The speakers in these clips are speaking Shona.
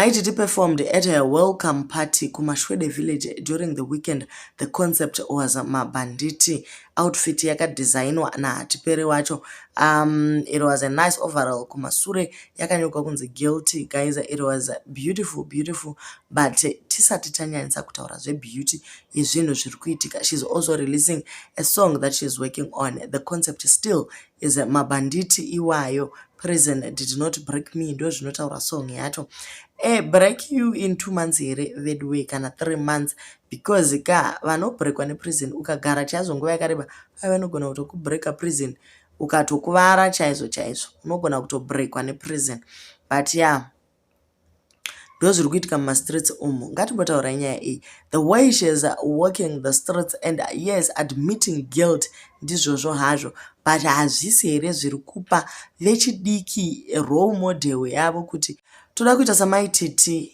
Mai Titi performed at a welcome party kumashwede village during the weekend. The concept was mabanditi outfit yakadesignwa nahatipere wacho. It was a nice overall. Kumasure yakanyorwa kunzi guilty. Guys, it was beautiful, beautiful. But tisati tanyanyisa kutaura zvebeauty yezvinhu zviri kuitika. She's also releasing a song that she's working on. The concept still is mabanditi iwayo. Prison did not break me. Ndo zvinotaura song yacho. Break you in 2 months here, vedwe kana 3 months, because ka vanobreakwa neprison ukagara chaizvo nguva yakareba vanogona kutokubreaka prison ukatokuvara chaizvo chaizvo unogona kutobreakwa neprison. But yeah, ndo zviri kuitika mumastreets umu. Ngatimbotaura nyaya iyi. The way she is walking the streets and yes, admitting guilt ndizvozvo hazvo, but hazvisi here zviri kupa vechidiki role model yavo kuti toda kuita saMai Titi,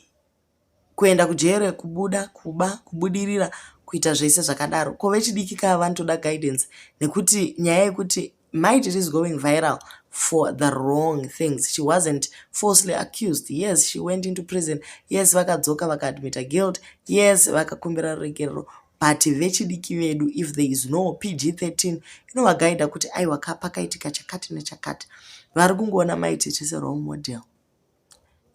kuenda kujere, kubuda, kuba, kubudirira, kuita zvese zvakadaro. Ko vechidiki ka vanotoda guidance nekuti nyaya yekuti Mai Titi is going viral for the wrong things. She wasn't falsely accused. Yes, she went into prison. Yes, vakadzoka vakaadmita guilt. Yes, vakakumbira ruregerero. But vechidiki vedu, if there is no PG-13, inovagaida kuti aiwa pakaitika chakati nechakati. Vari kungoona Mai Titi serole model.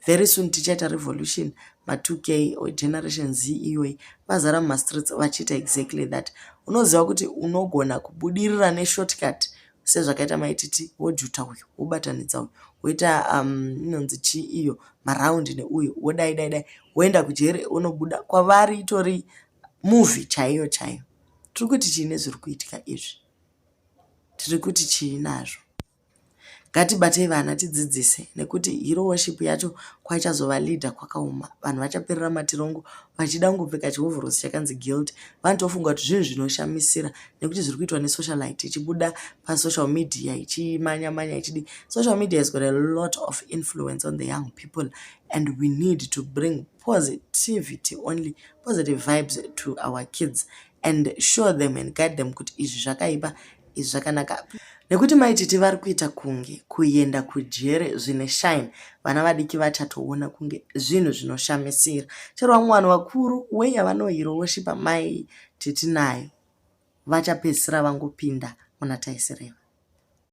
Very soon tichaita revolution, ma2K or generation Z iwe vazara mumastreets vachiita exactly that. Unoziva kuti unogona kubudirira neshortcut sezvakaita Mai Titi, wojuta uyu, wobatanidza uyu, woita inonzi chi iyo maraundi neuyu, wodai, woenda kujere, unobuda. Kwavari itori movie chaiyo chaiyo. Tiri kuti chiine zviri kuitika izvi? Tiri kuti chiinazvo? Ngatibatei vana tidzidzise, nekuti hero worship yacho kwaichazova leader kwakaoma. Vanhu vachaperera matirongo vachida kungopfeka chihovhorosi chakanzi guilt. Vanotofunga kuti zvinhu zvinoshamisira nekuti zviri kuitwa nesocialite ichibuda pasocial media ichimanya ichidi. Social media has got a lot of influence on the young people and we need to bring positivity, only positive vibes to our kids and show them and guide them kuti izvi zvakaipa, izvi zvakanaka. Nekuti Mai Titi vari kuita kunge kuenda kujere zvine shine, vana vadiki vachatoona kunge zvinhu zvinoshamisira. Chero vamwe vanhu vakuru weya vanohero worship Mai Titi nayo vachapedzisira vangopinda muna taisireva.